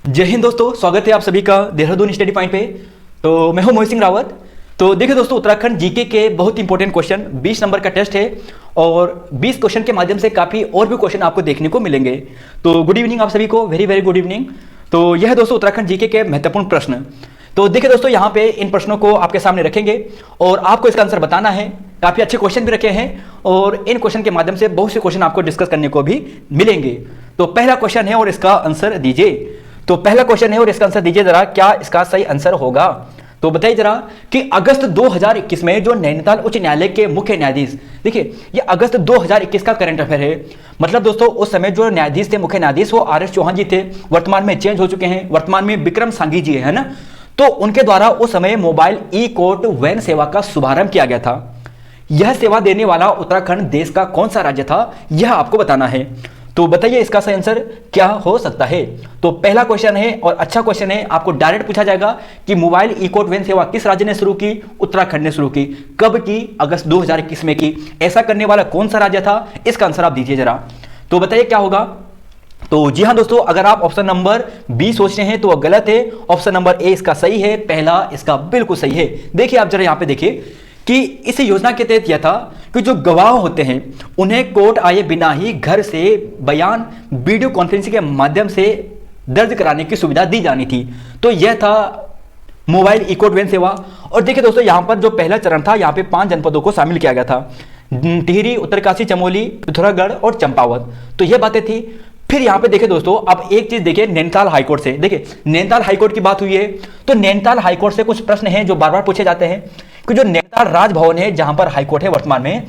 जय हिंद दोस्तों, स्वागत है आप सभी का देहरादून स्टडी पॉइंट पे। तो मैं हूं मोहित सिंह रावत। तो देखिए दोस्तों, उत्तराखंड जीके के बहुत इंपॉर्टेंट क्वेश्चन 20 नंबर का टेस्ट है और 20 क्वेश्चन के माध्यम से काफ़ी और भी क्वेश्चन आपको देखने को मिलेंगे। तो गुड इवनिंग आप सभी को, वेरी वेरी गुड इवनिंग। तो यह है दोस्तों उत्तराखंड जीके के महत्वपूर्ण प्रश्न। तो देखिए दोस्तों, यहाँ पे इन प्रश्नों को आपके सामने रखेंगे और आपको इसका आंसर बताना है। काफ़ी अच्छे क्वेश्चन भी रखे हैं और इन क्वेश्चन के माध्यम से बहुत से क्वेश्चन आपको डिस्कस करने को भी मिलेंगे। तो पहला क्वेश्चन है और इसका आंसर दीजिए। तो पहला क्वेश्चन है और इसका आंसर दीजिए जरा, क्या इसका सही आंसर होगा। तो बताइए जरा कि अगस्त 2021 में जो नैनीताल उच्च न्यायालय के मुख्य न्यायाधीश, देखिए ये अगस्त 2021 का करंट अफेयर है। मतलब दोस्तों उस समय जो न्यायाधीश थे, मुख्य न्यायाधीश, वो आर एस चौहान जी थे। वर्तमान में चेंज हो चुके हैं, वर्तमान में विक्रम सांघी जी है ना। तो उनके द्वारा उस समय मोबाइल ई कोर्ट वैन सेवा का शुभारंभ किया गया था। यह सेवा देने वाला उत्तराखंड देश का कौन सा राज्य था, यह आपको बताना है। तो बताइए इसका सही आंसर क्या हो सकता है। तो पहला क्वेश्चन है और अच्छा क्वेश्चन है। आपको डायरेक्ट पूछा जाएगा कि मोबाइल ई कोर्ट वैन सेवा किस राज्य ने शुरू की। उत्तराखंड ने शुरू की। कब की? अगस्त 2021 में की। ऐसा करने वाला कौन सा राज्य था, इसका आंसर आप दीजिए जरा। तो बताइए क्या होगा। तो जी हाँ दोस्तों, अगर आप ऑप्शन नंबर बी सोच रहे हैं तो वह गलत है। ऑप्शन नंबर ए इसका सही है, पहला इसका बिल्कुल सही है। देखिए आप जरा यहां पे देखिए कि इस योजना के तहत यह था कि जो गवाह होते हैं उन्हें कोर्ट आए बिना ही घर से बयान वीडियो कॉन्फ्रेंसिंग के माध्यम से दर्ज कराने की सुविधा दी जानी थी। तो यह था मोबाइल ई कोर्ट वैन सेवा। और देखिए दोस्तों, यहां पर जो पहला चरण था, यहां पे 5 जनपदों को शामिल किया गया था। टिहरी, उत्तरकाशी, चमोली, पिथौरागढ़ और चंपावत। तो यह बातें थी। फिर यहां पे देखिए दोस्तों, अब एक चीज देखिए नैनीताल हाईकोर्ट से। देखिए नैनीताल हाईकोर्ट की बात हुई है तो नैनीताल हाईकोर्ट से कुछ प्रश्न हैं जो बार बार पूछे जाते हैं कि जो नैनीताल राजभवन है, जहां पर हाईकोर्ट है वर्तमान में,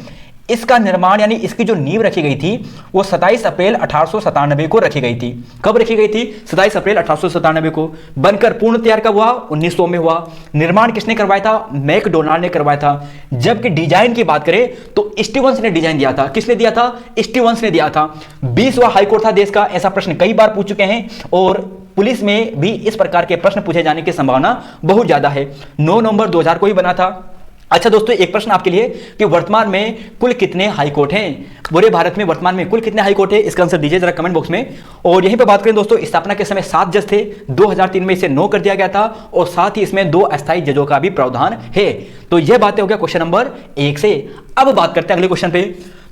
इसका निर्माण यानी इसकी जो नींव रखी गई थी वो 27 अप्रैल 1897 को रखी गई थी। कब रखी गई थी? 27 अप्रैल 1897 को। बनकर पूर्ण तैयार कब हुआ? 1900 में हुआ। निर्माण किसने करवाया था? मैकडोनाल्ड ने करवाया था। जबकि डिजाइन की बात करें तो स्टीवंस ने डिजाइन दिया था। किसने दिया था? स्टीवंस ने दिया था। 20वां हाईकोर्ट था देश का। ऐसा प्रश्न कई बार पूछ चुके हैं और पुलिस में भी इस प्रकार के प्रश्न पूछे जाने की संभावना बहुत ज्यादा है। 9 नवंबर 2000 को ही बना था। अच्छा दोस्तों, एक प्रश्न आपके लिए कि वर्तमान में कुल कितने हाई कोर्ट हैं? पूरे भारत में वर्तमान में कुल कितने हाई कोर्ट है, इसका आंसर दीजिए जरा कमेंट बॉक्स में। और यहीं पे बात करें दोस्तों, स्थापना के समय 7 जज थे। 2003 में इसे 9 कर दिया गया था और साथ ही इसमें 2 अस्थायी जजों का भी प्रावधान है। तो यह बातें हो गया क्वेश्चन नंबर 1 से। अब बात करते हैं अगले क्वेश्चन पे।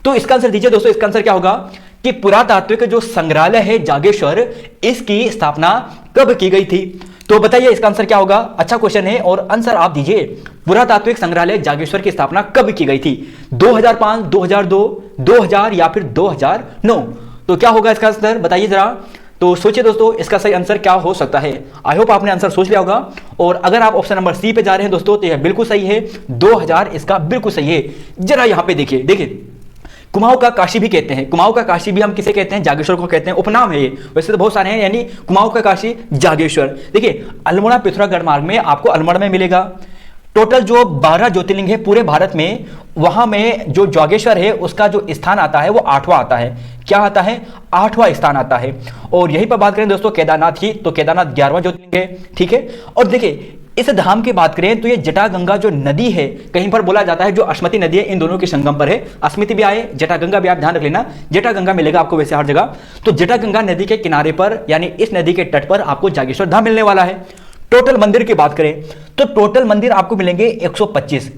तो इसका आंसर दीजिए दोस्तों। इसका आंसर क्या होगा कि पुरातात्विक जो संग्रहालय है जागेश्वर, इसकी स्थापना कब की गई थी। तो बताइए इसका आंसर क्या होगा। अच्छा क्वेश्चन है और आंसर आप दीजिए। पुरातात्विक संग्रहालय जागेश्वर की स्थापना कब की गई थी? 2005, 2002, 2000 या फिर 2009। तो क्या होगा इसका आंसर, बताइए जरा। तो सोचिए दोस्तों, इसका सही आंसर क्या हो सकता है। आई होप आपने आंसर सोच लिया होगा। और अगर आप ऑप्शन नंबर सी पे जा रहे हैं दोस्तों तो यह बिल्कुल सही है। 2000 इसका बिल्कुल सही है। जरा यहां पे देखिए, देखिए कुमाऊं का काशी भी कहते हैं। कुमाऊं का काशी भी हम किसे कहते हैं? जागेश्वर को कहते हैं। उपनाम है ये, वैसे तो बहुत सारे हैं, यानी कुमाऊं का काशी जागेश्वर। देखिए अल्मोड़ा पिथौरागढ़ मार्ग में आपको अल्मोड़ा में मिलेगा। टोटल जो 12 ज्योतिर्लिंग है पूरे भारत में, वहां में जो जागेश्वर है उसका जो स्थान आता है वो 8वां आता है। क्या आता है? 8वां स्थान आता है। और यहीं पर बात करें दोस्तों केदारनाथ की, तो केदारनाथ 11वां ज्योतिर्लिंग है। ठीक है। और देखिए इस धाम की बात करें तो ये जटागंगा जो नदी है, कहीं पर बोला जाता है जो अस्मती नदी है, इन दोनों के संगम पर है। अस्मती भी आए, जटागंगा भी, आप ध्यान रख लेना। जटागंगा मिलेगा आपको वैसे हर जगह। तो जटागंगा नदी के किनारे पर यानी इस नदी के तट पर आपको जागेश्वर धाम मिलने वाला है। टोटल मंदिर की बात करें तो टोटल मंदिर आपको मिलेंगे 125।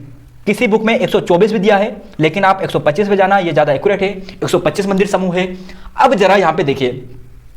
किसी बुक में 124 भी दिया है, लेकिन आप 125 पे जाना, ये ज्यादा एक्यूरेट है। 125 मंदिर समूह है। अब जरा यहां पे देखिए,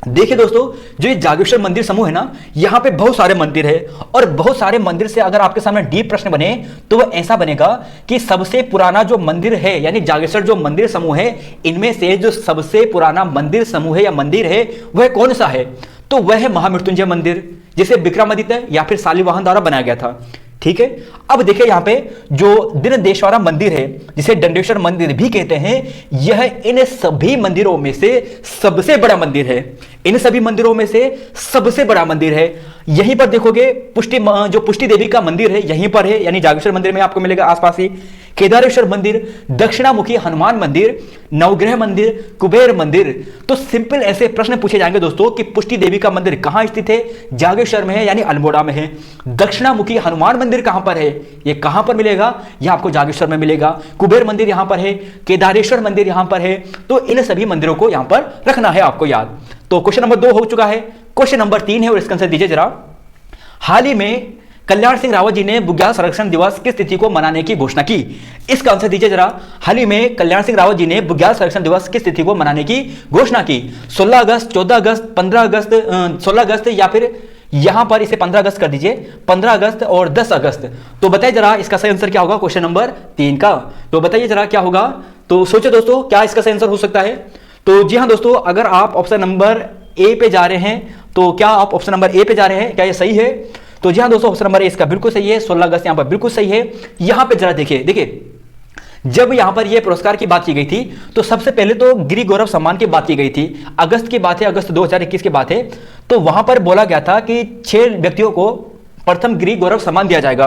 देखिए दोस्तों, जो ये जागेश्वर मंदिर समूह है ना, यहाँ पे बहुत सारे मंदिर है। और बहुत सारे मंदिर से अगर आपके सामने डीप प्रश्न बने तो वह ऐसा बनेगा कि सबसे पुराना जो मंदिर है, यानी जागेश्वर जो मंदिर समूह है, इनमें से जो सबसे पुराना मंदिर समूह है या मंदिर है वह कौन सा है? तो वह है महामृत्युंजय मंदिर, जिसे विक्रमादित्य या फिर शालिवाहन द्वारा बनाया गया था। ठीक है। अब देखिए यहां पे जो दिनदेश्वरा मंदिर है, जिसे दंडेश्वर मंदिर भी कहते हैं, यह इन सभी मंदिरों में से सबसे बड़ा मंदिर है। इन सभी मंदिरों में से सबसे बड़ा मंदिर है। यहीं पर देखोगे जो पुष्टि देवी का मंदिर है यहीं पर है, यानी जागेश्वर मंदिर में आपको मिलेगा आसपास ही। केदारेश्वर मंदिर, दक्षिणामुखी हनुमान मंदिर, नवग्रह मंदिर, कुबेर मंदिर। तो सिंपल ऐसे प्रश्न पूछे जाएंगे दोस्तों कि पुष्टि देवी का मंदिर कहां स्थित है? जागेश्वर में है, यानी अल्मोड़ा में है। दक्षिणामुखी हनुमान मंदिर कहां पर है? ये कहां पर मिलेगा? यह आपको जागेश्वर में मिलेगा। कुबेर मंदिर यहां पर है, केदारेश्वर मंदिर यहां पर है। तो इन सभी मंदिरों को यहां पर रखना है आपको याद। तो क्वेश्चन नंबर 2 हो चुका है। क्वेश्चन नंबर 3 है और इसका आंसर दीजिए जरा। हाल ही में कल्याण सिंह रावत जी ने बुग्याल संरक्षण दिवस किस तिथि को मनाने की घोषणा की? इसका आंसर दीजिए जरा। हाल ही में कल्याण सिंह रावत जी ने बुग्याल संरक्षण दिवस किस तिथि को मनाने की घोषणा की? 16 अगस्त, 14 अगस्त, 15 अगस्त, 16 अगस्त या फिर यहां पर इसे 15 अगस्त कर दीजिए, 15 अगस्त और 10 अगस्त। तो बताइए जरा इसका सही आंसर क्या होगा क्वेश्चन नंबर 3 का। तो बताइए जरा क्या होगा। तो सोचो दोस्तों क्या इसका सही आंसर हो सकता है। तो जी हां दोस्तों, अगर आप ऑप्शन नंबर ए पे जा रहे हैं तो क्या आप ऑप्शन नंबर ए पे जा रहे हैं, क्या ये सही है? तो जी हां दोस्तों, ऑप्शन नंबर ए इसका बिल्कुल सही है। 16 अगस्त यहां पर बिल्कुल सही है। यहां पे जरा देखिए जब यहां पर यह पुरस्कार की बात की गई थी तो सबसे पहले तो गिरी गौरव सम्मान की बात की गई थी। अगस्त की बात है, अगस्त 2021 की बात है। तो वहां पर बोला गया था कि 6 व्यक्तियों को प्रथम गिरी गौरव सम्मान दिया जाएगा।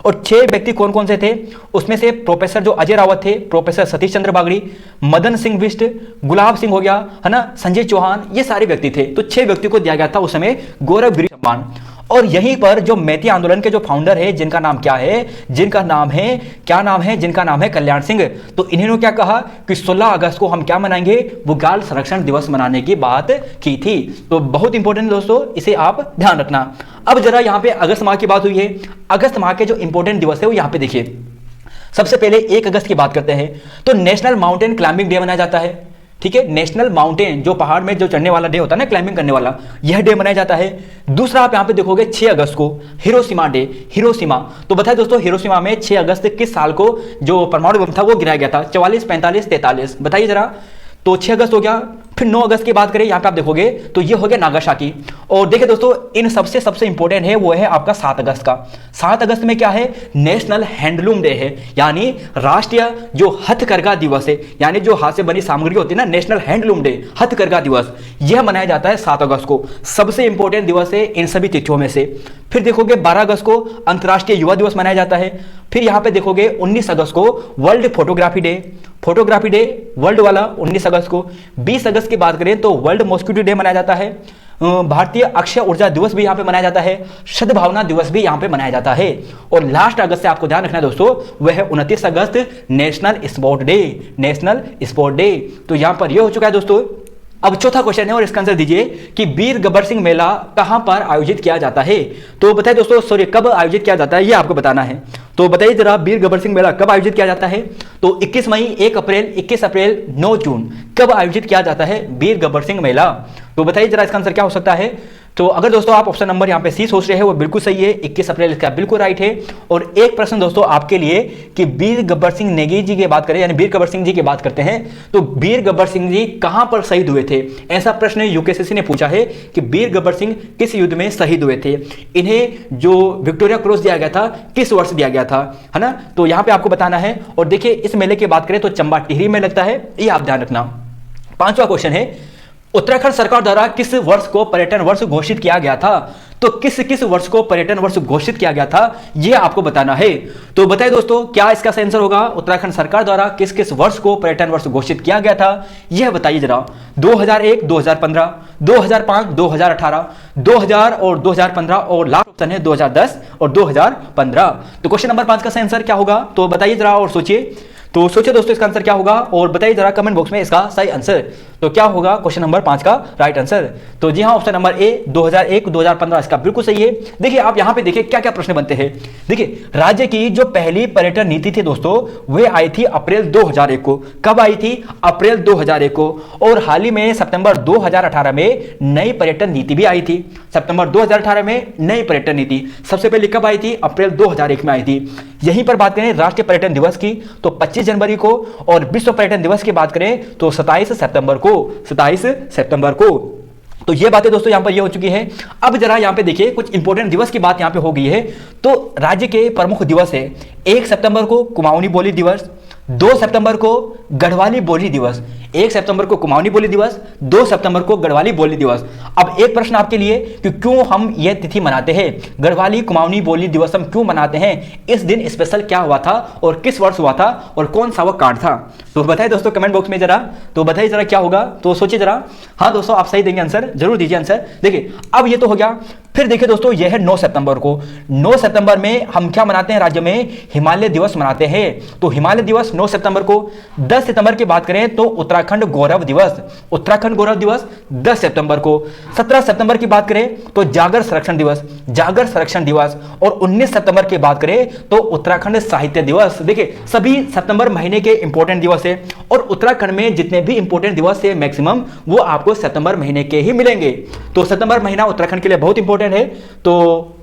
और 6 व्यक्ति कौन कौन से थे? उसमें से प्रोफेसर जो अजय रावत थे, प्रोफेसर सतीश चंद्र बागड़ी, मदन सिंह बिष्ट, गुलाब सिंह हो गया है ना, संजय चौहान, ये सारे व्यक्ति थे। तो 6 व्यक्तियों को दिया गया था उस समय गौरव गिरी सम्मान। और यहीं पर जो मैती आंदोलन के जो फाउंडर है, जिनका नाम क्या है, जिनका नाम है कल्याण सिंह। तो इन्होंने क्या कहा कि 16 अगस्त को हम क्या मनाएंगे? बुग्याल संरक्षण दिवस मनाने की बात की थी। तो बहुत इंपॉर्टेंट दोस्तों, इसे आप ध्यान रखना। अब जरा यहां पे अगस्त माह की बात हुई है। अगस्त माह के जो इंपॉर्टेंट दिवस है वो यहां पे देखिए। सबसे पहले 1 अगस्त की बात करते हैं तो नेशनल माउंटेन क्लाइंबिंग डे मनाया जाता है। ठीक है, नेशनल माउंटेन जो पहाड़ में जो चढ़ने वाला डे होता है ना, क्लाइंबिंग करने वाला, यह डे मनाया जाता है। दूसरा आप यहां पे देखोगे 6 अगस्त को हिरोशिमा डे, हिरोशिमा। तो बताइए दोस्तों, हिरोशिमा में 6 अगस्त किस साल को जो परमाणु बम था वो गिराया गया था? 44, 45, 43, बताइए जरा। तो 6 अगस्त हो गया। फिर 9 अगस्त की बात करें, यहां पे आप देखोगे तो ये हो गया नागासाकी। और देखिए दोस्तों, इन सबसे इंपॉर्टेंट है वो है आपका 7 अगस्त का। 7 अगस्त में क्या है? नेशनल हैंडलूम डे है, यानी राष्ट्रीय जो हथकरघा दिवस है, यानी जो हाथ से बनी सामग्री होती है ना, नेशनल हैंडलूम डे, हथकरघा दिवस, यह मनाया जाता है 7 अगस्त को। सबसे इंपॉर्टेंट दिवस है इन सभी तिथियों में से। फिर देखोगे 12 अगस्त को अंतर्राष्ट्रीय युवा दिवस मनाया जाता है। फिर यहां पे देखोगे 19 अगस्त को world photography day, photography day world वाला 19 अगस्त को। 20 अगस्त की बात करें तो वर्ल्ड मॉस्किटो डे मनाया जाता है। भारतीय अक्षय ऊर्जा दिवस भी यहां पे मनाया जाता है। सद्भावना दिवस भी यहां पे मनाया जाता है। और लास्ट अगस्त से आपको ध्यान रखना है दोस्तों, वह है 29 अगस्त national sport day, national sport day. तो यहां पर यह हो चुका है दोस्तों। अब चौथा क्वेश्चन है और इसका आंसर दीजिए कि वीर गब्बर सिंह मेला कहां पर आयोजित किया जाता है? तो बताइए दोस्तों, सॉरी, कब आयोजित किया जाता है ये आपको बताना है। तो बताइए जरा, वीर गब्बर सिंह मेला कब आयोजित किया जाता है? तो 21 मई, 1 अप्रैल, 21 अप्रैल, 9 जून, कब आयोजित किया जाता है वीर गब्बर सिंह मेला? तो बताइए जरा इसका आंसर क्या हो सकता है। तो अगर दोस्तों आप ऑप्शन नंबर यहां पे सी सोच रहे हैं वो बिल्कुल सही है, 21 अप्रैल इसका बिल्कुल राइट है। और एक प्रश्न दोस्तों आपके लिए कि वीर गब्बर सिंह नेगी जी की बात करें, यानी वीर गब्बर सिंह जी की बात करते हैं तो वीर गब्बर सिंह जी कहां पर शहीद हुए थे? ऐसा प्रश्न यूकेसीसी ने पूछा है कि वीर गब्बर सिंह किस युद्ध में शहीद हुए थे। इन्हें जो विक्टोरिया क्रॉस दिया गया था किस वर्ष दिया गया था, है ना? तो यहां पर आपको बताना है। और देखिए इस मेले की बात करें तो चंबा टिहरी में लगता है, ये आप ध्यान रखना। 5वां क्वेश्चन है, उत्तराखंड सरकार द्वारा किस वर्ष को पर्यटन वर्ष घोषित किया गया था? तो किस वर्ष को पर्यटन वर्ष घोषित किया गया था यह आपको बताना है। तो बताइए दोस्तों, क्या इसका सही आंसर होगा? उत्तराखंड सरकार द्वारा किस वर्ष को पर्यटन वर्ष घोषित किया गया था यह बताइए जरा। 2001, 2015, 2005, 2018, 2000 और 2015 और लास्ट ऑप्शन है 2010 और 2015। तो क्वेश्चन नंबर 5 का सही आंसर क्या होगा? तो बताइए जरा और सोचिए। तो सोचिए दोस्तों इसका आंसर क्या होगा और बताइए जरा कमेंट बॉक्स में इसका सही आंसर। तो क्या होगा क्वेश्चन नंबर 5 का राइट आंसर? तो जी हाँ, ऑप्शन नंबर ए 2001, 2015 इसका बिल्कुल सही है। देखिए आप यहां पे देखिए क्या क्या प्रश्न बनते हैं। देखिए राज्य की जो पहली पर्यटन नीति थी दोस्तों वह आई थी अप्रैल 2001 को। कब आई थी? अप्रैल 2001 को। और हाल ही में सितंबर 2018 में नई पर्यटन नीति भी आई थी। सितंबर 2018 में नई पर्यटन नीति सबसे पहले कब आई थी? अप्रैल 2001 में आई थी। यहीं पर बात करें राष्ट्रीय पर्यटन दिवस की तो 25 जनवरी को, और विश्व पर्यटन दिवस की बात करें तो 27 सितंबर को, 27 सितंबर को। तो ये बातें दोस्तों यहां पर ये हो चुकी है। अब जरा यहां पे देखिए कुछ इंपॉर्टेंट दिवस की बात यहां पे हो गई है। तो राज्य के प्रमुख दिवस है 1 सितंबर को कुमाऊनी बोली दिवस, 2 सितंबर को गढ़वाली बोली दिवस, 1 सितंबर को कुमाऊनी बोली दिवस, 2 सितंबर को गढ़वाली बोली दिवस। अब एक प्रश्न आपके लिए कि क्यों हम यह तिथि मनाते हैं, गढ़वाली कुमाऊनी बोली दिवस हम क्यों मनाते हैं? इस दिन स्पेशल क्या हुआ था और किस वर्ष हुआ था और कौन सा वह कांड था? तो बताइए दोस्तों कमेंट बॉक्स में जरा। तो बताइए जरा क्या होगा, तो सोचिए जरा। हाँ दोस्तों आप सही देंगे आंसर, जरूर दीजिए आंसर। देखिए अब ये तो हो गया। फिर देखिए दोस्तों, यह है 9 सितंबर को। 9 सितंबर में हम क्या मनाते हैं, राज्य में हिमालय दिवस मनाते हैं। तो हिमालय दिवस 9 सितंबर को। 10 सितंबर की बात करें तो उत्तराखंड गौरव दिवस, उत्तराखंड गौरव दिवस 10 सितंबर को। 17 सितंबर की बात करें तो जागर संरक्षण दिवस, जागर संरक्षण दिवस। और 19 सितंबर की बात करें तो उत्तराखंड साहित्य दिवस। देखिए सभी सितंबर महीने के इंपॉर्टेंट दिवस है, और उत्तराखंड में जितने भी इंपॉर्टेंट दिवस है मैक्सिमम वो आपको सितंबर महीने के ही मिलेंगे। तो सितंबर महीना उत्तराखंड के लिए बहुत इंपॉर्टेंट है। तो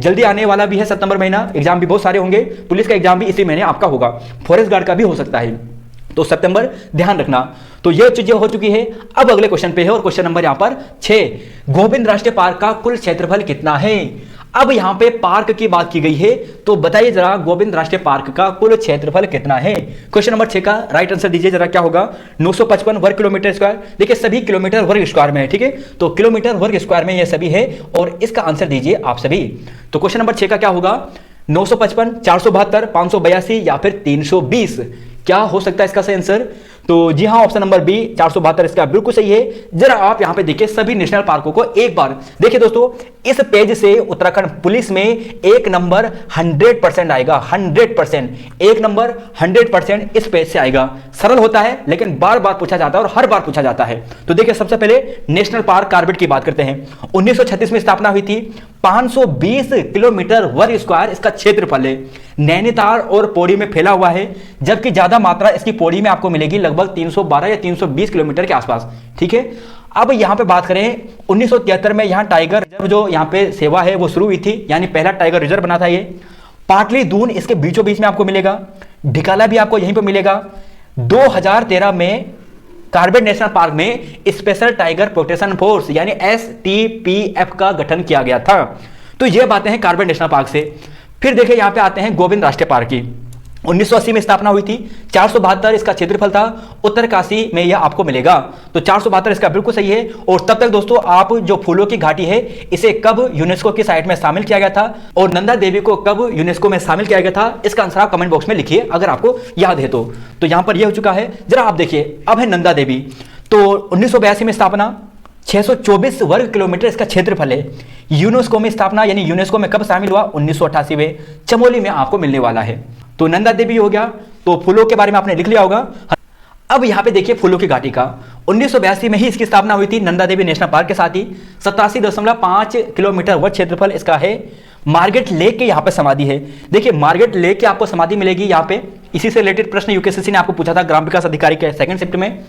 जल्दी आने वाला भी है सितंबर महीना, एग्जाम भी बहुत सारे होंगे। पुलिस का एग्जाम भी इसी महीने आपका होगा, फॉरेस्ट गार्ड का भी हो सकता है। तो सितंबर ध्यान रखना। तो ये चीजें हो चुकी है। अब अगले क्वेश्चन पे है, और क्वेश्चन नंबर यहां पर 6, गोविंद राष्ट्रीय पार्क का कुल क्षेत्रफल कितना है। अब यहां पे पार्क की बात की गई है, तो बताइए जरा गोविंद राष्ट्रीय पार्क का कुल क्षेत्रफल कितना है। क्वेश्चन नंबर 6 का राइट आंसर दीजिए जरा, क्या होगा। 955 वर्ग किलोमीटर स्क्वायर। देखिए सभी किलोमीटर वर्ग स्क्वायर में है, ठीक है। तो किलोमीटर वर्ग स्क्वायर में ये सभी है, और इसका आंसर दीजिए आप सभी। तो क्वेश्चन नंबर 6 का क्या होगा, 955, 472, 582 या फिर 320। क्या हो सकता है इसका सही आंसर। तो जी हाँ, ऑप्शन नंबर बी 472 इसका बिल्कुल सही है। जरा आप यहां पे देखिए सभी नेशनल पार्कों को एक बार देखिए दोस्तों। इस पेज से उत्तराखंड पुलिस में एक नंबर 100% आएगा, 100%, एक नंबर 100% इस पेज से आएगा। सरल होता है लेकिन बार बार पूछा जाता है और हर बार पूछा जाता है। तो देखिए सबसे पहले नेशनल पार्क कार्बेट की बात करते हैं। 1936 में स्थापना हुई थी। 520 किलोमीटर वर्ग स्क्वायर इसका क्षेत्रफल है। नैनीताल और पौड़ी में फैला हुआ है, जबकि ज्यादा मात्रा इसकी पौड़ी में आपको मिलेगी, लगभग 312 या 320 किलोमीटर के आसपास, ठीक है। अब यहां पे बात करें 1973 में यहां टाइगर रिजर्व जो यहां पे सेवा है वो शुरू हुई थी, यानी पहला टाइगर रिजर्व बना था ये। पाटली दून इसके बीचों बीच में आपको मिलेगा। ढिकाला भी आपको यहीं पे मिलेगा। 2013 में कार्बेट नेशनल पार्क में स्पेशल टाइगर प्रोटेक्शन फोर्स यानी STPF का गठन किया गया था। तो ये बातें हैं कार्बेट नेशनल पार्क से। फिर देखिए यहां पे आते हैं गोविंद राष्ट्रीय पार्क की। 1980 में स्थापना हुई थी। 472 इसका क्षेत्रफल था। उत्तरकाशी में यह आपको मिलेगा। तो 472 इसका बिल्कुल सही है। और तब तक दोस्तों आप जो फूलों की घाटी है इसे कब यूनेस्को की साइट में शामिल किया गया था, और नंदा देवी को कब यूनेस्को में शामिल किया गया था, इसका आंसर आप कमेंट बॉक्स में लिखिए अगर आपको याद है तो। यहां पर यह हो चुका है। जरा आप देखिए, अब है नंदा देवी। तो 1982 में स्थापना, 624 वर्ग किलोमीटर इसका क्षेत्रफल है। यूनेस्को में स्थापना यानी यूनेस्को में कब शामिल हुआ, 1988 में। चमोली में आपको मिलने वाला है। तो नंदा देवी हो गया। तो फूलों के बारे में आपने लिख लिया होगा। अब यहां पे देखिए फूलों की घाटी का 1982 में ही इसकी स्थापना हुई थी नंदा देवी नेशनल पार्क के साथ ही। 87.5 किलोमीटर वर्ग क्षेत्रफल इसका है। मार्गेट लेक के यहाँ पे समाधि है। देखिए मार्गेट लेक की आपको समाधि मिलेगी यहाँ पे। इसी से रिलेटेड प्रश्न यूकेसीसी ने आपको पूछा था ग्राम विकास अधिकारी के सेकंड शिफ्ट में।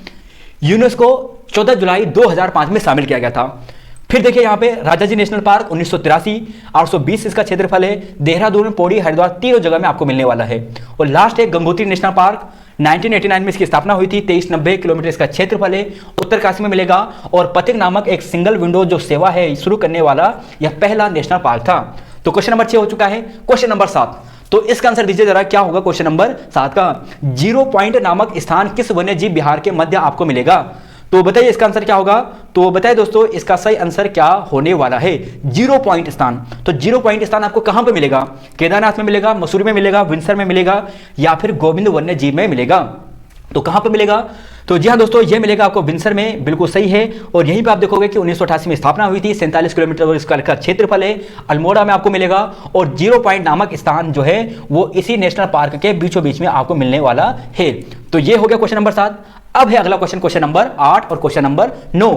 यूनेस्को 14 जुलाई 2005 में शामिल किया गया था। फिर देखिए यहाँ पे राजाजी नेशनल पार्क 1983, 820 इसका क्षेत्रफल है। देहरादून, पौड़ी, हरिद्वार तीनों जगह में आपको मिलने वाला है। और लास्ट है गंगोत्री नेशनल पार्क, 1989 में इसकी स्थापना हुई थी। 2390 किलोमीटर इसका क्षेत्रफल है। उत्तरकाशी में मिलेगा। और पथिक नामक एक सिंगल विंडो जो सेवा है शुरू करने वाला यह पहला नेशनल पार्क था। तो क्वेश्चन नंबर 6 हो चुका है। क्वेश्चन नंबर 7, तो इसका आंसर दीजिए जरा, क्या होगा क्वेश्चन नंबर 7 का। 0 पॉइंट नामक स्थान किस वन्य जीव विहार के मध्य आपको मिलेगा। तो बताइए इसका आंसर क्या होगा। तो बताइए दोस्तों इसका सही आंसर क्या होने वाला है। 0 पॉइंट स्थान। तो 0 पॉइंट स्थान आपको कहां पे मिलेगा, केदारनाथ में मिलेगा, मसूरी में मिलेगा, विंसर में मिलेगा, या फिर गोविंद वन्य जीव में मिलेगा। तो कहां पे मिलेगा। तो जी हाँ दोस्तों, ये मिलेगा आपको विंसर में, बिल्कुल सही है। और यहीं पे आप देखोगे कि 1988 में स्थापना हुई थी। 47 किलोमीटर वर्ग स्क्वायर का क्षेत्रफल है। अल्मोड़ा में आपको मिलेगा। और 0 पॉइंट नामक स्थान जो है वो इसी नेशनल पार्क के बीचों बीच में आपको मिलने वाला है। तो ये हो गया क्वेश्चन नंबर 7। अब है अगला क्वेश्चन, क्वेश्चन नंबर 8 और क्वेश्चन नंबर 9।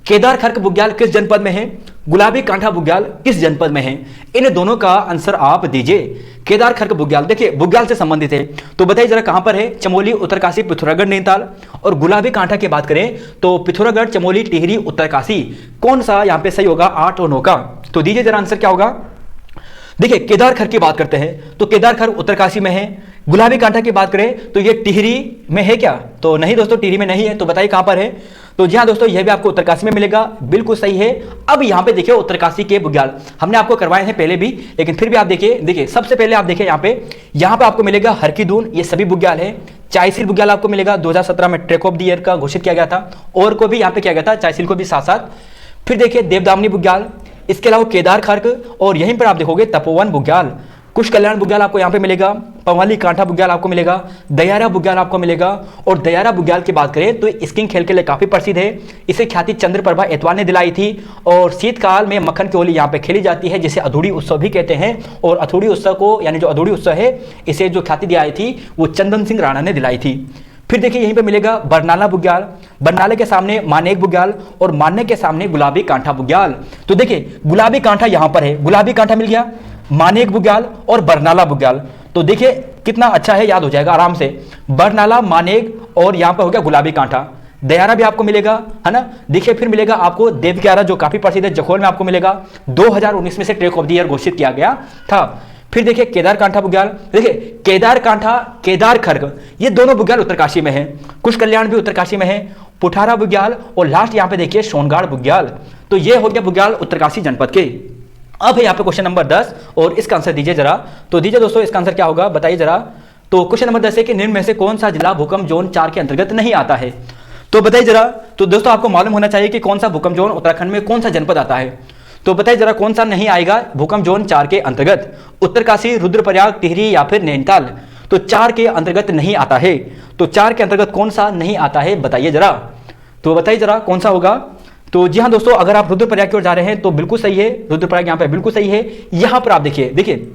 केदार खर्क बुग्याल किस जनपद में है, गुलाबी कांठा बुग्याल किस जनपद में है। इन दोनों का आंसर आप दीजिए। केदार खर्क बुग्याल, देखिए बुग्याल से संबंधित है। तो बताइए जरा कहां पर है। चमोली, उत्तरकाशी, पिथौरागढ़, नैनीताल। और गुलाबी कांठा की बात करें तो पिथौरागढ़, चमोली, टिहरी, उत्तरकाशी। कौन सा यहां पे सही होगा 8 और 9 का। तो दीजिए जरा आंसर क्या होगा। देखिए केदार खर की बात करते हैं तो केदार खर उत्तरकाशी में है। गुलाबी कांठा की बात करें तो ये टिहरी में है क्या। तो नहीं दोस्तों, टिहरी में नहीं है। तो बताइए कहां पर है। तो जी हाँ दोस्तों, यह भी आपको उत्तरकाशी में मिलेगा, बिल्कुल सही है। अब यहां पे देखिए उत्तरकाशी के बुग्याल हमने आपको करवाए हैं पहले भी, लेकिन फिर भी आप देखिए सबसे पहले आप देखिए यहां पे आपको मिलेगा हरकीदून, ये सभी बुग्याल है। चायसील बुग्याल आपको मिलेगा, 2017 में ट्रैक ऑफ द ईयर का घोषित किया गया था। और को भी यहाँ पे किया गया था, चायसील को भी साथ साथ। फिर देखिए देवदामनी बुग्याल, इसके अलावा केदार खर्क, और यहीं पर आप देखोगे तपोवन बुग्याल, कुश कल्याण बुग्याल आपको यहाँ पे मिलेगा। पंवाली कांठा बुग्याल आपको मिलेगा, दयारा बुग्याल आपको मिलेगा। और दयारा बुग्याल की बात करें तो स्कीइंग खेल के लिए काफी प्रसिद्ध है। इसे ख्याति चंद्रप्रभा एतवाल ने दिलाई थी। और शीतकाल में मक्खन की होली यहाँ पे खेली जाती है, जिसे अधूरी उत्सव भी कहते हैं। और अधूरी उत्सव को, यानी जो अधूरी उत्सव है, इसे जो ख्याति दिलाई थी वो चंदन सिंह राणा ने दिलाई थी। फिर देखिए यहीं पे मिलेगा बरनाला बुग्याल, बरनाले के सामने मानेक बुग्याल और माने के सामने गुलाबी कांठा बुग्याल। तो देखिए गुलाबी कांठा यहां पर है, गुलाबी कांठा मिल गया, मानेक बुग्याल और बरनाला बुग्याल। तो देखिए कितना अच्छा है, याद हो जाएगा आराम से। बरनाला, मानेक और यहां पर हो गया गुलाबी कांठा। दयारा भी आपको मिलेगा, है ना। देखिए फिर मिलेगा आपको देवग्यारा, जो काफी प्रसिद्ध है, जखोल में आपको मिलेगा। 2019 में से ट्रेक ऑफ द ईयर घोषित किया गया था। फिर देखिए केदार कांठा बुग्याल, देखिए केदार कांठा, केदार खर्ग, ये दोनों बुग्याल उत्तरकाशी में है। कुश कल्याण भी उत्तरकाशी में है। पुठारा बुग्याल और लास्ट यहाँ पे देखिए सोनगाड़ बुग्याल। तो ये हो गया बुग्याल उत्तरकाशी जनपद के। अब है यहाँ पे क्वेश्चन नंबर 10 और इसका आंसर दीजिए जरा। तो दीजिए दोस्तों, इसका आंसर क्या होगा बताइए जरा। तो क्वेश्चन नंबर 10 है कि निम्न में से कौन सा जिला भूकंप जोन 4 के अंतर्गत नहीं आता है। तो बताइए जरा। तो दोस्तों आपको मालूम होना चाहिए कि कौन सा भूकंप जोन उत्तराखंड में कौन सा जनपद आता है। तो बताइए जरा कौन सा नहीं आएगा भूकंप जोन 4 के अंतर्गत। उत्तरकाशी, रुद्रप्रयाग, टिहरी या फिर नैनीताल। तो 4 के अंतर्गत नहीं आता है। तो 4 के अंतर्गत कौन सा नहीं आता है बताइए जरा। तो बताइए जरा कौन सा होगा। तो जी हाँ दोस्तों, अगर आप रुद्रप्रयाग की ओर जा रहे हैं तो बिल्कुल सही है, रुद्रप्रयाग यहाँ पे बिल्कुल सही है। यहां पर आप देखिए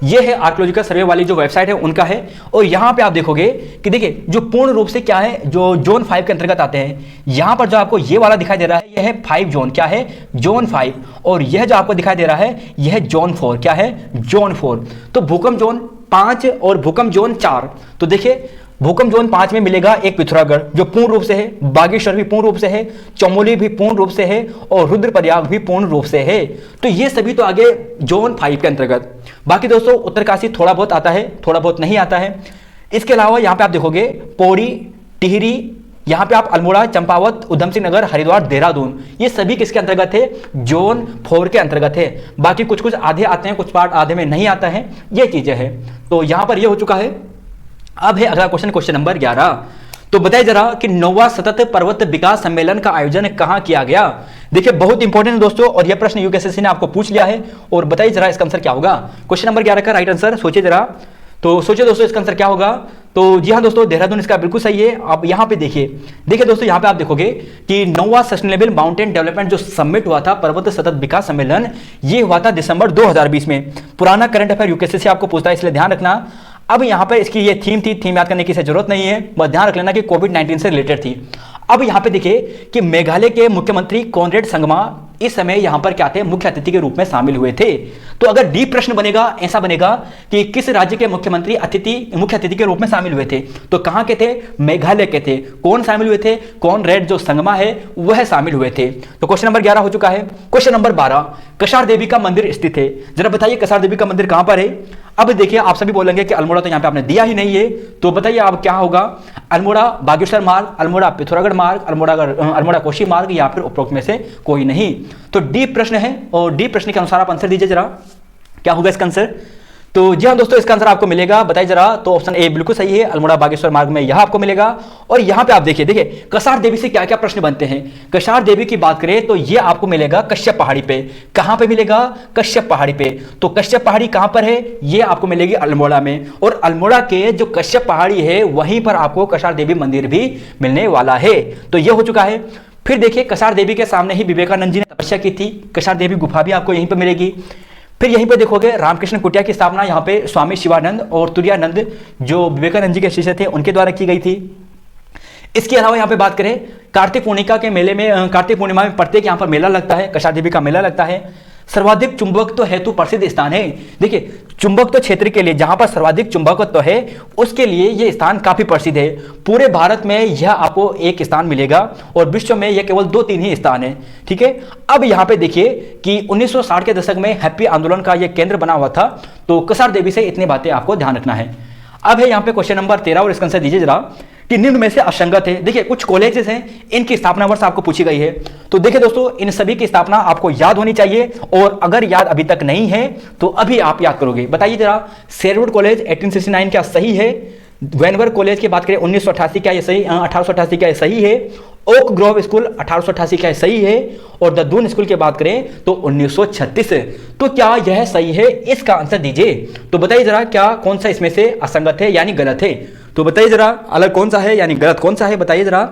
ये है आर्कियोलॉजिकल सर्वे वाली जो वेबसाइट है उनका है। और यहां पे आप देखोगे कि देखिए जो पूर्ण रूप से क्या है, जो जोन 5 के अंतर्गत आते हैं। यहां पर जो आपको ये वाला दिखाई दे रहा है, यह है 5 जोन, क्या है, जोन 5। और यह जो आपको दिखाई दे रहा है, यह है जोन 4, क्या है, जोन 4। तो भूकंप जोन 5 और भूकंप जोन 4। तो देखिए भूकंप जोन 5 में मिलेगा एक पिथौरागढ़ जो पूर्ण रूप से है, बागेश्वर भी पूर्ण रूप से है, चमोली भी पूर्ण रूप से है और रुद्रप्रयाग भी पूर्ण रूप से है। तो ये सभी तो आगे जोन 5 के अंतर्गत। बाकी दोस्तों उत्तरकाशी थोड़ा बहुत आता है, थोड़ा बहुत नहीं आता है। इसके अलावा यहाँ पे आप देखोगे पौड़ी, टिहरी, यहाँ पे आप अल्मोड़ा, चंपावत, उधम सिंह नगर, हरिद्वार, देहरादून, ये सभी किसके अंतर्गत है, जोन 4 के अंतर्गत है। बाकी कुछ कुछ आधे आते हैं, कुछ पार्ट आधे में नहीं आता है, ये चीजें हैं। तो यहाँ पर ये हो चुका है। अब है अगला क्वेश्चन, क्वेश्चन नंबर 11। तो बताइए जरा कि 9वां सतत पर्वत विकास सम्मेलन का आयोजन कहां किया गया। देखिए बहुत इंपॉर्टेंट है दोस्तों, और यह प्रश्न यूपीएससी ने आपको पूछ लिया है। और बताइए जरा इसका आंसर क्या होगा। क्वेश्चन नंबर 11 का राइट आंसर सोचिए जरा। तो सोचिए दोस्तों इसका आंसर क्या होगा। तो जी हाँ दोस्तों, देहरादून इसका बिल्कुल सही है। आप यहाँ पे देखिए दोस्तों, यहाँ पे आप देखोगे कि 9वां सस्टेनेबल माउंटेन डेवलपमेंट जो समिट हुआ था, पर्वत सतत विकास सम्मेलन, ये हुआ था दिसंबर 2020 में। पुराना करंट अफेयर यूपीएससी आपको पूछता है, इसलिए ध्यान रखना। अब यहाँ पे इसकी ये थीम थी, थीम याद करने की जरूरत नहीं है, बस ध्यान रख लेना कि कोविड-19 से रिलेटेड थी। अब यहाँ पे देखिए कि मेघालय के मुख्यमंत्री कॉनरेड संगमा इस समय यहाँ पर क्या थे, मुख्य अतिथि के रूप में शामिल हुए थे। तो अगर डीप प्रश्न बनेगा, ऐसा बनेगा कि किस राज्य के मुख्यमंत्री मुख्य अतिथि के रूप में शामिल हुए थे, तो कहाँ के थे, मेघालय के थे। कौन शामिल हुए थे, कॉनरेड जो संगमा है वह शामिल हुए थे। तो क्वेश्चन नंबर 11 हो चुका है। क्वेश्चन नंबर 12, कसार देवी का मंदिर स्थित है। जरा बताइए कसार देवी का मंदिर कहां पर है। अब देखिए आप सभी बोलेंगे कि अल्मोड़ा तो यहाँ पे आपने दिया ही नहीं है, तो बताइए अब क्या होगा। अल्मोड़ा बागेश्वर मार्ग, अल्मोड़ा पिथौरागढ़ मार्ग, अल्मोड़ा कोशी मार्ग, या फिर उपरोक्त में से कोई नहीं। तो डीप प्रश्न है और डीप प्रश्न के अनुसार आप आंसर दीजिए जरा, क्या होगा इसका आंसर। तो जी हाँ दोस्तों, इसका आंसर आपको मिलेगा, बताइए जरा। तो ऑप्शन ए बिल्कुल सही है, अल्मोड़ा बागेश्वर मार्ग में यह आपको मिलेगा। और यहां पे आप देखिए कसार देवी से क्या क्या प्रश्न बनते हैं। कसार देवी की बात करें तो यह आपको मिलेगा कश्यप पहाड़ी पे। कहां पे मिलेगा, कश्यप पहाड़ी पे। तो कश्यप पहाड़ी कहां पर है, यह आपको मिलेगी अल्मोड़ा में। और अल्मोड़ा के जो कश्यप पहाड़ी है वहीं पर आपको कसार देवी मंदिर भी मिलने वाला है। तो यह हो चुका है। फिर देखिए कसार देवी के सामने ही विवेकानंद जी ने तपस्या की थी। कसार देवी गुफा भी आपको यहीं पर मिलेगी। फिर यहीं पे देखोगे रामकृष्ण कुटिया की स्थापना यहाँ पे स्वामी शिवानंद और तुरानंद जो विवेकानंद जी के शिष्य थे उनके द्वारा की गई थी। इसके अलावा यहाँ पे बात करें कार्तिक पूर्णिमा के मेले में, कार्तिक पूर्णिमा में प्रत्येक यहाँ पर मेला लगता है, कसार देवी का मेला लगता है। सर्वाधिक चुंबकत्व हेतु प्रसिद्ध स्थान है। देखिए चुंबकत्व क्षेत्र के लिए जहां पर सर्वाधिक चुंबकत्व है उसके लिए यह स्थान काफी प्रसिद्ध है। पूरे भारत में यह आपको एक स्थान मिलेगा और विश्व में यह केवल 2-3 ही स्थान है। ठीक है। अब यहां पे देखिए कि 1960 के दशक में हैप्पी आंदोलन का यह केंद्र बना हुआ था। तो कसार देवी से इतनी बातें आपको ध्यान रखना है। अब है यहाँ पे क्वेश्चन नंबर 13 और इसका आंसर दीजिए जरा कि निम्न में से असंगत है। देखिए कुछ कॉलेजेस हैं, इनकी स्थापना वर्ष आपको पूछी गई है। तो देखिए दोस्तों, इन सभी की स्थापना आपको याद होनी चाहिए और अगर याद अभी तक नहीं है तो अभी आप याद करोगे। बताइए जरा, शेरवुड कॉलेज 1869 क्या सही है। वेनवर कॉलेज की बात करें 1988 क्या ये सही, 1888 क्या ये सही है। ओक ग्रोव स्कूल 1888 क्या सही है, और द दून स्कूल की बात करें तो 1936। तो क्या यह सही है, इसका आंसर दीजिए। तो बताइए जरा क्या कौन सा इसमें से असंगत है यानी गलत है। तो बताइए जरा अलग कौन सा है यानी गलत कौन सा है, बताइए जरा।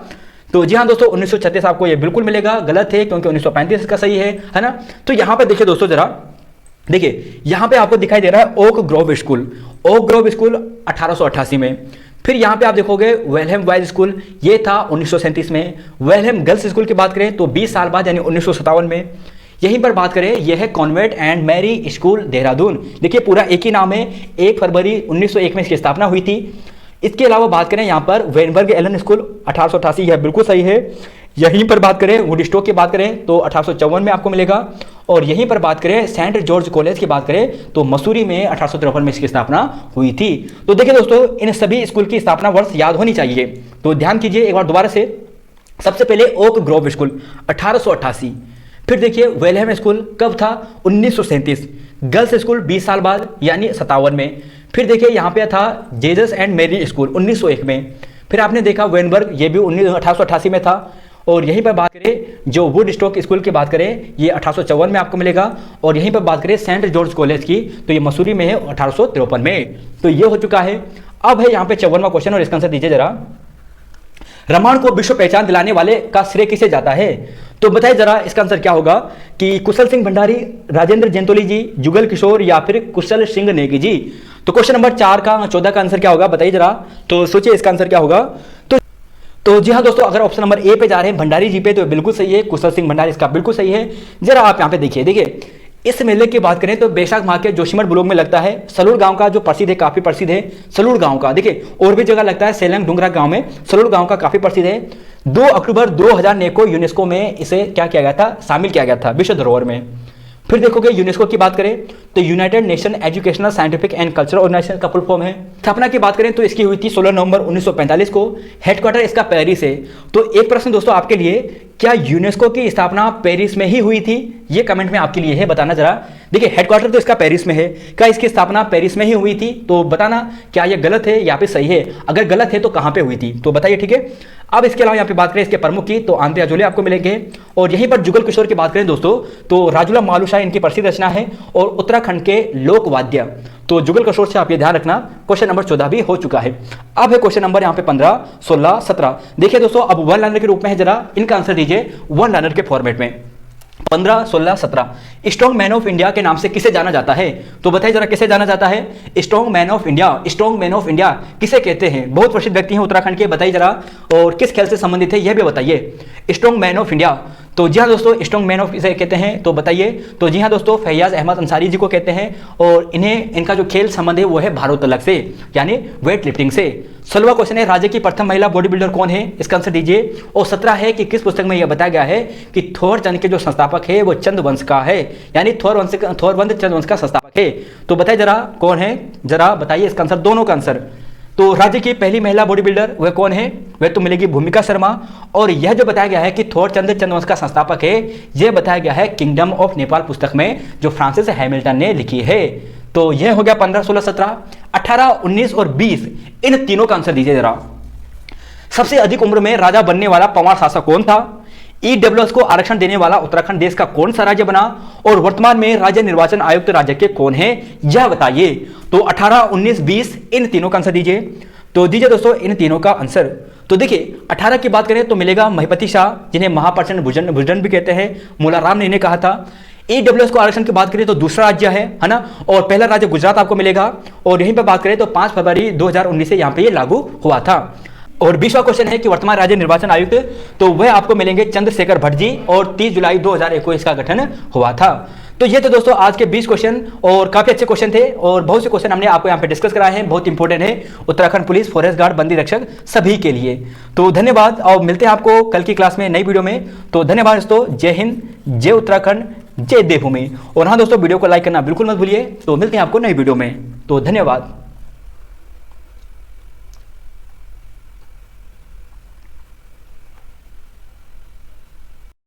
तो जी हाँ दोस्तों 1936 आपको ये बिल्कुल मिलेगा, गलत है क्योंकि 1935 इसका सही है ना। तो यहाँ पे देखिए दोस्तों जरा, देखिए यहाँ पे आपको दिखाई दे रहा है Oak Grove school, Oak Grove school 1888 में। फिर यहाँ पे आप देखोगे वेलहेम बॉयज स्कूल, ये था 1937 में। वेलहेम गर्ल्स स्कूल की बात करें तो 20 साल बाद यानी 1957 में। यहीं पर बात करें यह है convent and Mary school Dehradun, देखिए पूरा एक ही नाम है, 1 फरवरी 1901 में इसकी स्थापना हुई थी। इसके अलावा बात करें यहाँ पर वेनबर्ग एलन स्कूल 1888, यह बिल्कुल सही है। यहीं पर बात करें वुडस्टॉक की बात करें तो 1854 में आपको मिलेगा। और यहीं पर बात करें सेंट जॉर्ज कॉलेज की बात करें तो मसूरी में 1853 में इसकी स्थापना हुई थी। तो देखिए दोस्तों इन सभी स्कूल की स्थापना वर्ष याद होनी चाहिए, तो ध्यान कीजिए एक बार दोबारा से। सबसे पहले ओक ग्रोव स्कूल 1888, फिर देखिए वेलहेम स्कूल कब था 1937, गर्ल्स स्कूल 20 साल बाद यानी 57 में। फिर देखिए यहाँ पे था जेजस एंड मेरी स्कूल 1901 में। फिर आपने देखा वेनबर्ग, ये भी 1888 में था। और यहीं पर बात करें जो वुडस्टॉक स्कूल की बात करें ये 1854 में आपको मिलेगा। और यहीं पर बात करें सेंट जॉर्ज कॉलेज की तो ये मसूरी में है 1853 में। तो ये हो चुका है। अब है यहाँ पे 54वां क्वेश्चन और इसका आंसर दीजिए जरा। रामायण को विश्व पहचान दिलाने वाले का श्रेय किसे जाता है। तो बताइए जरा इसका आंसर क्या होगा कि कुशल सिंह भंडारी, राजेंद्र जैनतोली जी, जुगल किशोर या फिर कुशल सिंह नेगी जी। तो क्वेश्चन नंबर 4 का 14 का आंसर क्या होगा बताइए जरा। तो सोचिए इसका आंसर क्या होगा। तो जी हाँ दोस्तों अगर ऑप्शन नंबर ए पे जा रहे हैं भंडारी जी पे तो बिल्कुल सही है, कुशल सिंह भंडारी इसका बिल्कुल सही है। जरा आप यहाँ पे देखिए इस मेले की बात करें तो बैसाख माह के जोशीमठ ब्लॉक में लगता है। सलूर गांव का जो प्रसिद्ध है, काफी प्रसिद्ध है सलूर गांव का। देखिए और भी जगह लगता है, सेलंग डुंगरा गांव में सलूर गांव का काफी प्रसिद्ध है। 2 अक्टूबर 2009 को यूनेस्को में इसे क्या किया गया था, शामिल किया गया था विश्व धरोहर में। फिर देखोगे यूनेस्को की बात करें तो United Nation Educational Scientific and Cultural Organisation का फुल फॉर्म है। स्थापना की बात करें तो इसकी हुई थी 16 नवंबर 1945 को। हेडक्वार्टर इसका पेरिस है। तो एक प्रश्न दोस्तों आपके लिए, क्या यूनेस्को की स्थापना पेरिस में ही हुई थी, ये कमेंट में आपके लिए है, बताना जरा। देखिए हेडक्वार्टर तो इसका पेरिस में है, क्या इसकी स्थापना पेरिस में ही हुई थी, तो बताना क्या ये गलत है या फिर सही है। अगर गलत है तो कहां पे हुई थी तो बताइए, ठीक है। अब इसके अलावा यहाँ पे बात करें इसके प्रमुख की तो आंते अजोले आपको मिलेंगे। और यहीं पर जुगल किशोर की बात करें दोस्तों तो राजुला मालुशाह इनकी प्रसिद्ध रचना है। और उत्तराखंड के लोक वाद्य तो जुगल किशोर से आप ये ध्यान रखना। क्वेश्चन नंबर 14 भी हो चुका है। अब है क्वेश्चन नंबर यहाँ पे 15, 16, 17। देखिए दोस्तों अब वन लाइनर के रूप में है, जरा इनका आंसर दीजिए वन लाइनर के फॉर्मेट में। 15, 16, 17 स्ट्रॉन्ग मैन ऑफ इंडिया के नाम से किसे जाना जाता है। तो बताइए जरा किसे जाना जाता है strong man of India. Strong man of India किसे कहते हैं, बहुत प्रसिद्ध व्यक्ति हैं उत्तराखंड के, बताइए जरा। और किस खेल से संबंधित है यह भी बताइए। स्ट्रॉन्ग मैन ऑफ इंडिया तो जी हाँ दोस्तों स्ट्रॉन्ग मैन ऑफ इसे कहते हैं, तो बताइए। तो जी हाँ दोस्तों फैयाज अहमद अंसारी जी को कहते हैं। और इनका जो खेल संबंध है वो है भारोत्तोलक से यानी वेट लिफ्टिंग से। 16वां क्वेश्चन है राज्य की प्रथम महिला बॉडी बिल्डर कौन है, इसका आंसर दीजिए। और 17 है कि किस पुस्तक में यह बताया गया है कि थोर चंद के जो संस्थापक है वो चंद वंश का है, यानी थोरवंश चंद वंश का संस्थापक है। तो बताइए जरा कौन है, जरा बताइए इसका आंसर, दोनों का आंसर। तो राज्य की पहली महिला बॉडी बिल्डर वह कौन है, वह तो मिलेगी भूमिका शर्मा। और यह जो बताया गया है कि थोरचंद चंद्रवंश का संस्थापक है, यह बताया गया है किंगडम ऑफ नेपाल पुस्तक में जो फ्रांसिस हैमिल्टन ने लिखी है। तो यह हो गया 15, 16, 17, 18, 19 और 20, इन तीनों का आंसर दीजिए जरा। सबसे अधिक उम्र में राजा बनने वाला पंवार शासक कौन था। ईडब्ल्यूएस को आरक्षण देने वाला उत्तराखंड देश का कौन सा राज्य बना। और वर्तमान में राज्य निर्वाचन आयुक्त राज्य के कौन है यह बताइए। तो 18, 19, 20 इन तीनों का आंसर दीजिए। तो दीजिए दोस्तों इन तीनों का आंसर। तो देखिए 18 की बात करें तो मिलेगा महिपति शाह, जिन्हें महाप्रचंड भुजन भी कहते हैं, मूलाराम ने इन्हें कहा था। ईडब्ल्यूएस को आरक्षण की बात करें तो दूसरा राज्य है ना। और पहला राज्य गुजरात आपको मिलेगा। और यहीं पर बात करें तो 5 फरवरी 2019 से यहाँ पे ये लागू हुआ था। और 20वां क्वेश्चन है कि वर्तमान राज्य निर्वाचन आयुक्त तो वह आपको मिलेंगे चंद्रशेखर भट्ट जी। और 30 जुलाई 2021 का गठन हुआ था। तो ये तो दोस्तों आज के 20 क्वेश्चन और काफी अच्छे क्वेश्चन थे। और बहुत से क्वेश्चन हमने आपको यहाँ पे डिस्कस कराए हैं, बहुत इंपॉर्टेंट है उत्तराखंड पुलिस, फॉरेस्ट गार्ड, बंदी रक्षक सभी के लिए। तो धन्यवाद और मिलते हैं आपको कल की क्लास में नई वीडियो में। तो धन्यवाद दोस्तों, जय हिंद, जय उत्तराखंड, जय देवभूमि। और हाँ दोस्तों वीडियो को लाइक करना बिल्कुल मत भूलिए। तो मिलते हैं आपको नई वीडियो में। तो धन्यवाद।